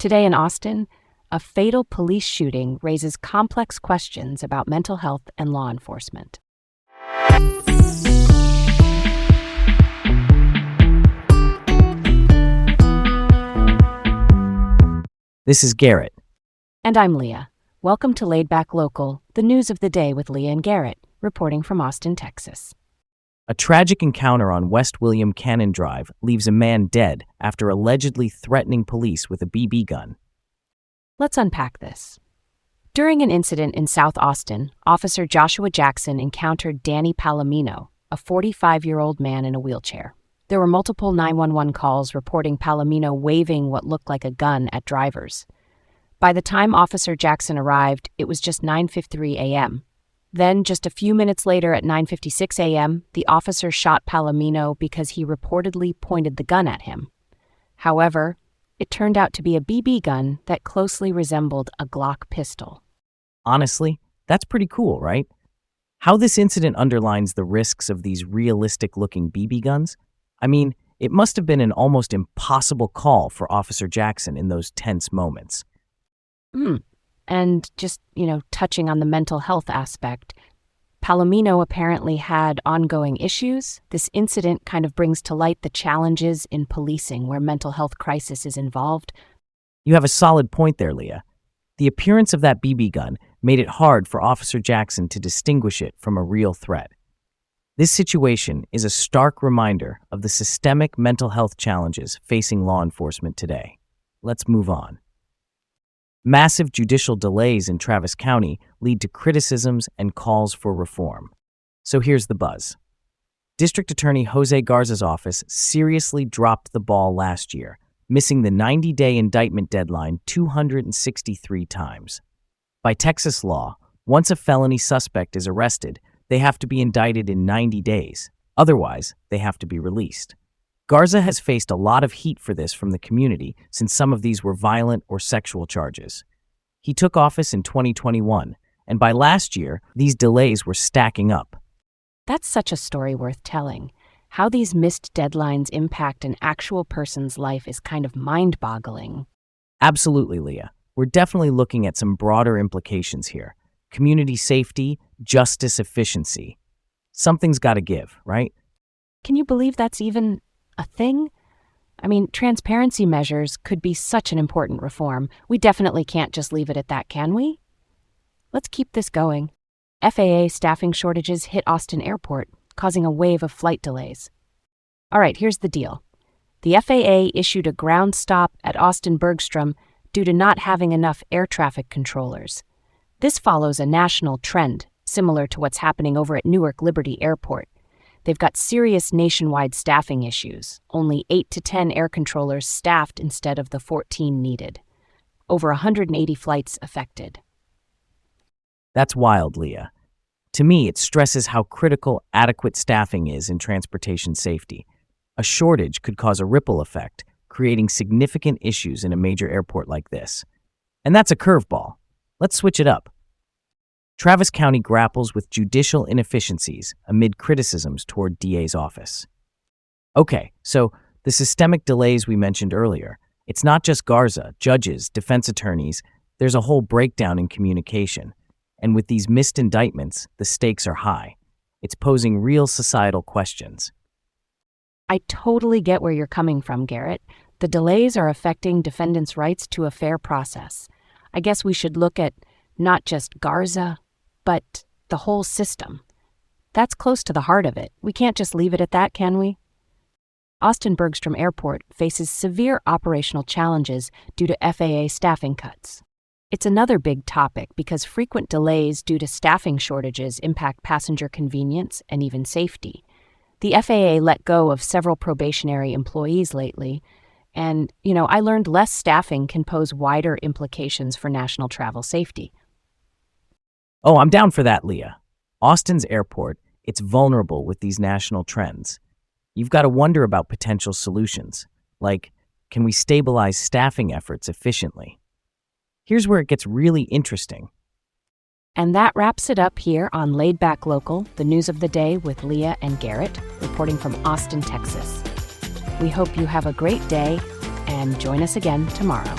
Today in Austin, a fatal police shooting raises complex questions about mental health and law enforcement. This is Garrett. And I'm Leah. Welcome to Laid Back Local, the news of the day with Leah and Garrett, reporting from Austin, Texas. A tragic encounter on West William Cannon Drive leaves a man dead after allegedly threatening police with a BB gun. Let's unpack this. During an incident in South Austin, Officer Joshua Jackson encountered Danny Palomino, a 45-year-old man in a wheelchair. There were multiple 911 calls reporting Palomino waving what looked like a gun at drivers. By the time Officer Jackson arrived, it was just 9:53 a.m. Then, just a few minutes later at 9:56 a.m., the officer shot Palomino because he reportedly pointed the gun at him. However, it turned out to be a BB gun that closely resembled a Glock pistol. Honestly, that's pretty cool, right? How this incident underlines the risks of these realistic-looking BB guns? I mean, it must have been an almost impossible call for Officer Jackson in those tense moments. And just, touching on the mental health aspect, Palomino apparently had ongoing issues. This incident kind of brings to light the challenges in policing where mental health crisis is involved. You have a solid point there, Leah. The appearance of that BB gun made it hard for Officer Jackson to distinguish it from a real threat. This situation is a stark reminder of the systemic mental health challenges facing law enforcement today. Let's move on. Massive judicial delays in Travis County lead to criticisms and calls for reform. So here's the buzz. District Attorney Jose Garza's office seriously dropped the ball last year, missing the 90-day indictment deadline 263 times. By Texas law, once a felony suspect is arrested, they have to be indicted in 90 days. Otherwise, they have to be released. Garza has faced a lot of heat for this from the community since some of these were violent or sexual charges. He took office in 2021, and by last year, these delays were stacking up. That's such a story worth telling. How these missed deadlines impact an actual person's life is kind of mind-boggling. Absolutely, Leah. We're definitely looking at some broader implications here. Community safety, justice efficiency. Something's got to give, right? Can you believe that's even a thing? I mean, transparency measures could be such an important reform. We definitely can't just leave it at that, can we? Let's keep this going. FAA staffing shortages hit Austin Airport, causing a wave of flight delays. All right, here's the deal. The FAA issued a ground stop at Austin Bergstrom due to not having enough air traffic controllers. This follows a national trend, similar to what's happening over at Newark Liberty Airport. They've got serious nationwide staffing issues, only 8 to 10 air controllers staffed instead of the 14 needed. Over 180 flights affected. That's wild, Leah. To me, it stresses how critical adequate staffing is in transportation safety. A shortage could cause a ripple effect, creating significant issues in a major airport like this. And that's a curveball. Let's switch it up. Travis County grapples with judicial inefficiencies amid criticisms toward DA's office. Okay, so the systemic delays we mentioned earlier, it's not just Garza, judges, defense attorneys, there's a whole breakdown in communication. And with these missed indictments, the stakes are high. It's posing real societal questions. I totally get where you're coming from, Garrett. The delays are affecting defendants' rights to a fair process. I guess we should look at not just Garza, but the whole system. That's close to the heart of it. We can't just leave it at that, can we? Austin Bergstrom Airport faces severe operational challenges due to FAA staffing cuts. It's another big topic because frequent delays due to staffing shortages impact passenger convenience and even safety. The FAA let go of several probationary employees lately, and, I learned less staffing can pose wider implications for national travel safety. Oh, I'm down for that, Leah. Austin's airport, it's vulnerable with these national trends. You've got to wonder about potential solutions, like, can we stabilize staffing efforts efficiently? Here's where it gets really interesting. And that wraps it up here on Laid Back Local, the news of the day with Leah and Garrett, reporting from Austin, Texas. We hope you have a great day and join us again tomorrow.